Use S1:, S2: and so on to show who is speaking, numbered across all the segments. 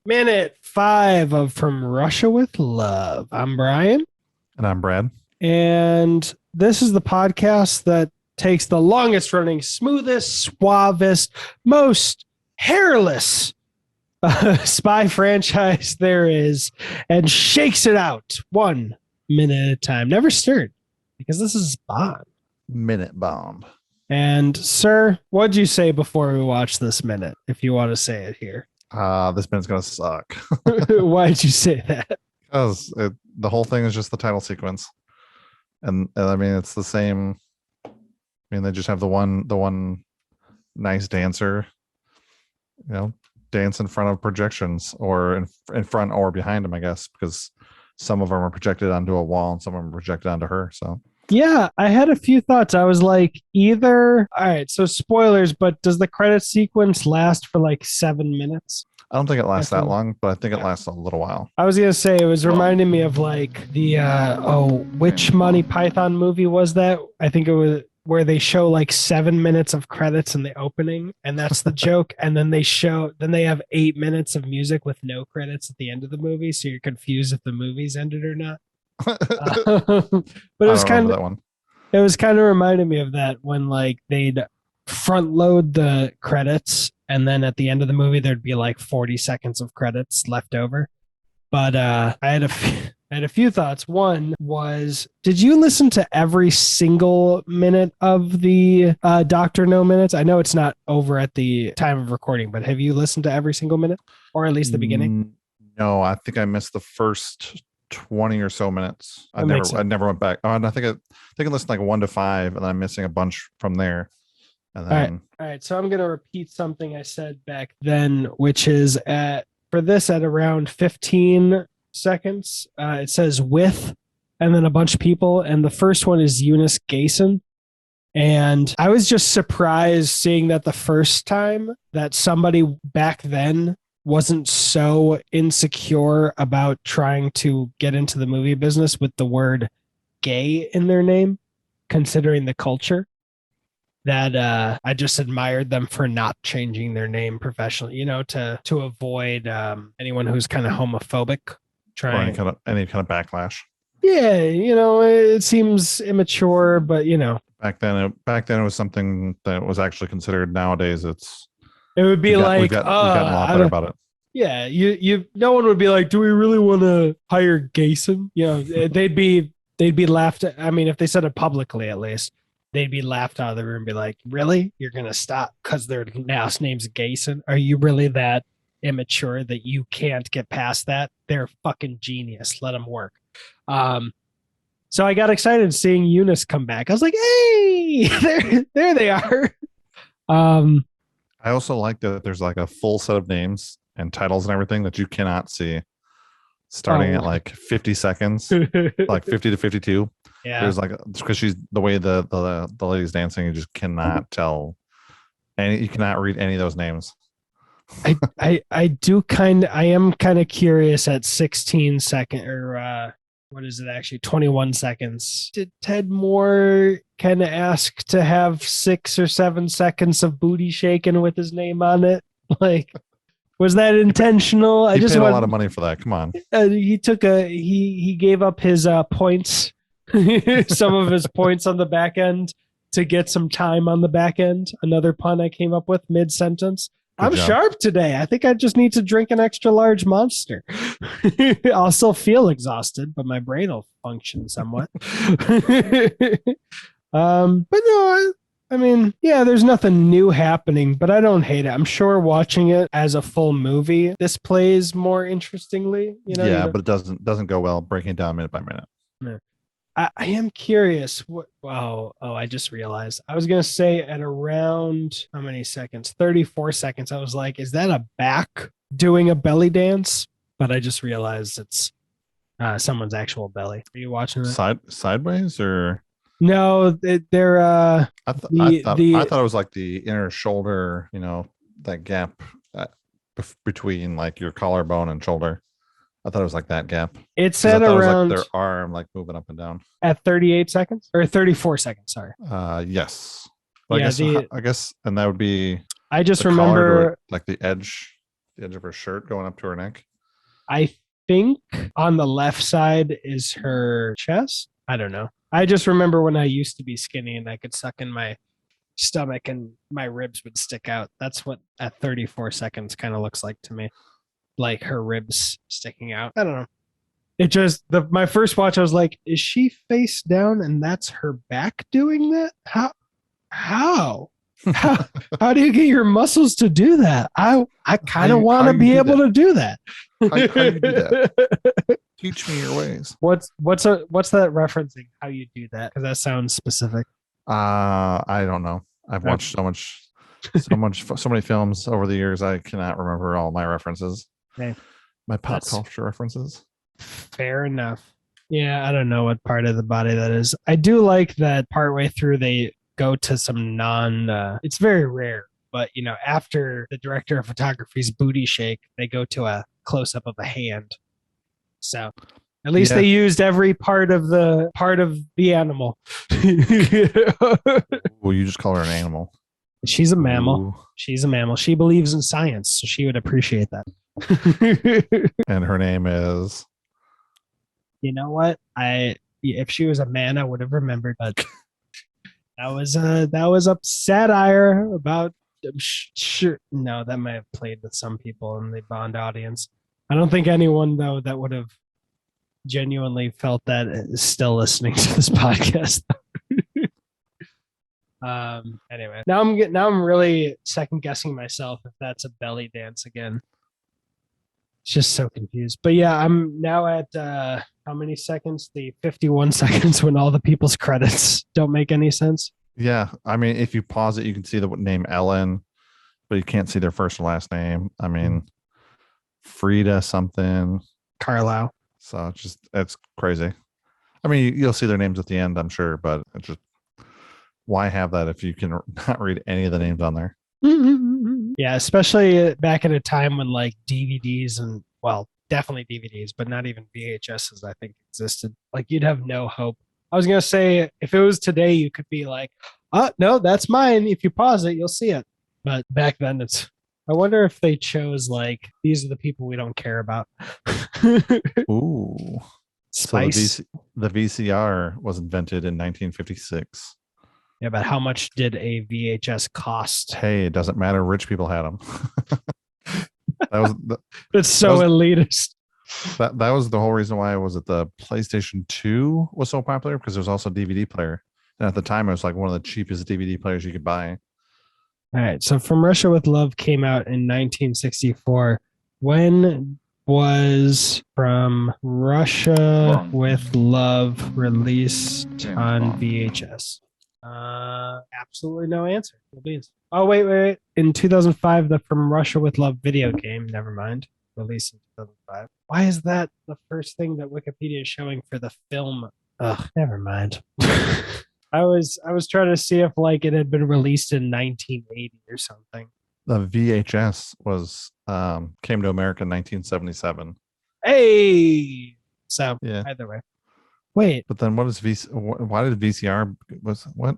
S1: Minute 5 of From Russia with Love. I'm Brian,
S2: And I'm Brad.
S1: and this is the podcast that takes the longest running, smoothest, suavest, most hairless spy franchise there is and shakes it out 1 minute at a time. Never stirred because this is Bond.
S2: Minute Bomb.
S1: And, sir, what'd you say before we watch this minute, if you want to say it here?
S2: This minute's going to suck.
S1: Why'd you say that?
S2: Because the whole thing is just the title sequence. And I mean, it's the same. I mean, they just have the one nice dancer, dance in front of projections or in front or behind him, I guess, because some of them are projected onto a wall and some of them are projected onto her. So
S1: Yeah, I had a few thoughts. I was like, all right, so spoilers, but does the credit sequence last for like 7 minutes?
S2: I don't think it lasts that long, but I think it lasts a little while.
S1: I was going to say, it was reminding me of like the, which Monty Python movie was that? I think it was where they show like 7 minutes of credits in the opening, and that's the joke. And then they have 8 minutes of music with no credits at the end of the movie. So you're confused if the movie's ended or not. But it was kind of
S2: that one.
S1: It was kind of reminding me of that when like they'd front load the credits and then at the end of the movie there'd be like 40 seconds of credits left over. But I had a few thoughts. One was, did you listen to every single minute of the Doctor No minutes? I know it's not over at the time of recording, but have you listened to every single minute, or at least the beginning?
S2: No, I think I missed the first 20 or so minutes. I never went back. I think I listened like 1 to 5, and I'm missing a bunch from there. And then
S1: all right. So I'm gonna repeat something I said back then, which is at around 15 seconds. It says with, and then a bunch of people, and the first one is Eunice Gayson. And I was just surprised seeing that the first time that somebody back then wasn't so insecure about trying to get into the movie business with the word gay in their name, considering the culture, that I just admired them for not changing their name professionally, to avoid anyone who's kind of homophobic trying
S2: or any kind of backlash.
S1: Yeah, it seems immature, but
S2: back then it was something that was actually considered. Nowadays it
S1: would be
S2: we've gotten a lot better about it.
S1: Yeah, no one would be like, do we really want to hire Gayson? They'd be laughed at. I mean, if they said it publicly, at least they'd be laughed out of the room and be like, really? You're going to stop because their last name's Gayson? Are you really that immature that you can't get past that? They're fucking genius. Let them work. So I got excited seeing Eunice come back. I was like, hey, there they are.
S2: I also like that there's like a full set of names and titles and everything that you cannot see starting at like 50 seconds, like 50 to 52.
S1: Yeah.
S2: There's like, because she's the way the lady's dancing, you just cannot tell, and you cannot read any of those names.
S1: I am kind of curious at 16 second or what is it actually 21 seconds. Did Ted Moore kind of ask to have 6 or 7 seconds of booty shaking with his name on it? Like, was that intentional?
S2: He paid a lot of money for that. Come on.
S1: He gave up his points, some of his points on the back end to get some time on the back end. Another pun I came up with mid sentence. I'm sharp today. I think I just need to drink an extra large Monster. I'll still feel exhausted, but my brain will function somewhat. But no, I mean, yeah, there's nothing new happening, but I don't hate it. I'm sure watching it as a full movie, this plays more interestingly.
S2: But it doesn't go well breaking it down minute by minute.
S1: Yeah. I am curious. I just realized. I was going to say at around how many seconds? 34 seconds. I was like, is that a back doing a belly dance? But I just realized it's someone's actual belly. Are you watching that?
S2: Sideways or?
S1: No, they're.
S2: I thought it was like the inner shoulder, that gap between like your collarbone and shoulder. I thought it was like that gap.
S1: It said around
S2: their arm like moving up and down
S1: at 38 seconds or 34 seconds. Sorry.
S2: Yes. Well, yeah, I guess, and that would be.
S1: I just remember
S2: like the edge The edge of her shirt going up to her neck.
S1: I think on the left side is her chest. I don't know. I just remember when I used to be skinny and I could suck in my stomach and my ribs would stick out. That's what at 34 seconds kind of looks like to me. Like her ribs sticking out. I don't know. It just my first watch, I was like, is she face down and that's her back doing that? How? How do you get your muscles to do that? I kind of want to be able to do that.
S2: How you do that? Teach me your ways.
S1: What's that referencing? How you do that? Because that sounds specific.
S2: I don't know. I've watched so many films over the years. I cannot remember all my references.
S1: Okay.
S2: My pop culture references.
S1: Fair enough. Yeah, I don't know what part of the body that is. I do like that partway through they go to some it's very rare, but after the director of photography's booty shake, they go to a close up of a hand. So at least they used every part of the animal.
S2: Well, you just call her an animal.
S1: She's a mammal.
S2: Ooh.
S1: She's a mammal. She believes in science, so she would appreciate that.
S2: And her name is.
S1: You know what? If she was a man, I would have remembered. But that was a satire about. Sure, no, that might have played with some people in the Bond audience. I don't think anyone though that would have genuinely felt that is still listening to this podcast. Anyway, now I'm really second guessing myself if that's a belly dance again. It's just so confused. But yeah, I'm now at how many seconds? The 51 seconds when all the people's credits don't make any sense.
S2: Yeah, I mean, if you pause it, you can see the name Ellen, but you can't see their first and last name. I mean, Frida something.
S1: Carlisle.
S2: So it's crazy. I mean, you'll see their names at the end, I'm sure, but it's just why have that if you can not read any of the names on there?
S1: Yeah, especially back at a time when like DVDs and definitely DVDs, but not even VHSs, I think existed. Like you'd have no hope. I was gonna say if it was today, you could be like, "Oh no, that's mine." If you pause it, you'll see it. But back then, I wonder if they chose like these are the people we don't care about.
S2: Ooh,
S1: Spice.
S2: So the VCR was invented in 1956.
S1: Yeah, but how much did a VHS cost?
S2: Hey, it doesn't matter. Rich people had them.
S1: It's so elitist.
S2: That was the whole reason why the PlayStation 2 was so popular, because there was also a DVD player. And at the time, it was like one of the cheapest DVD players you could buy.
S1: All right. So From Russia with Love came out in 1964. When was From Russia with Love released on VHS? Absolutely no answer. Oh, wait. In 2005, the From Russia with Love video game, never mind, released in 2005. Why is that the first thing that Wikipedia is showing for the film? Ugh, never mind. I was trying to see if like it had been released in 1980 or something.
S2: The VHS was came to America in 1977.
S1: Hey, so
S2: yeah.
S1: Either way. Wait,
S2: but then what is why did VCR was what?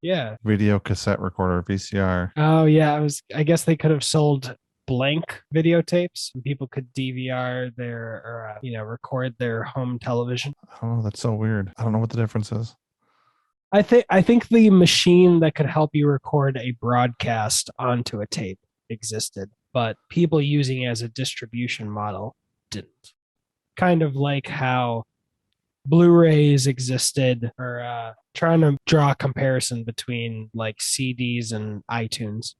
S1: Yeah,
S2: video cassette recorder VCR.
S1: Oh yeah, I guess they could have sold blank videotapes and people could DVR their or record their home television.
S2: Oh, that's so weird. I don't know what the difference is.
S1: I think the machine that could help you record a broadcast onto a tape existed, but people using it as a distribution model didn't. Kind of like how Blu-rays existed, or trying to draw a comparison between like CDs and iTunes.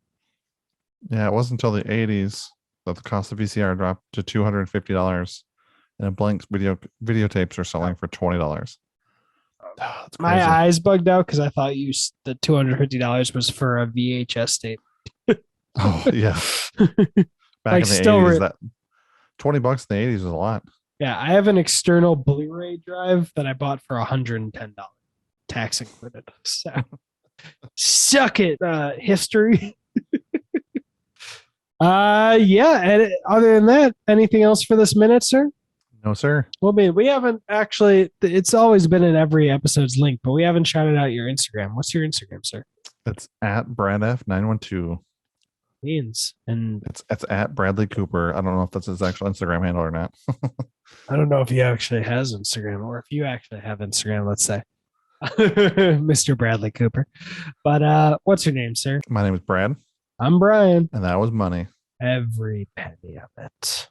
S2: Yeah, it wasn't until the 80s that the cost of VCR dropped to $250, and blank videotapes are selling for $20. Oh,
S1: my eyes bugged out because I thought the $250 was for a VHS tape.
S2: Oh yeah, back in the 80s, that $20 in the 80s was a lot.
S1: Yeah, I have an external Blu-ray drive that I bought for $110, tax included. So, suck it, history. Yeah. And other than that, anything else for this minute, sir?
S2: No, sir.
S1: Well, we haven't actually. It's always been in every episode's link, but we haven't shouted out your Instagram. What's your Instagram, sir?
S2: It's at BradF912.
S1: means. And
S2: It's at Bradley Cooper. I don't know if that's his actual Instagram handle or not.
S1: I don't know if he actually has Instagram or if you actually have Instagram, let's say. Mr. Bradley Cooper. But what's your name, sir?
S2: My name is Brad,
S1: I'm Brian.
S2: and that was money.
S1: Every penny of it.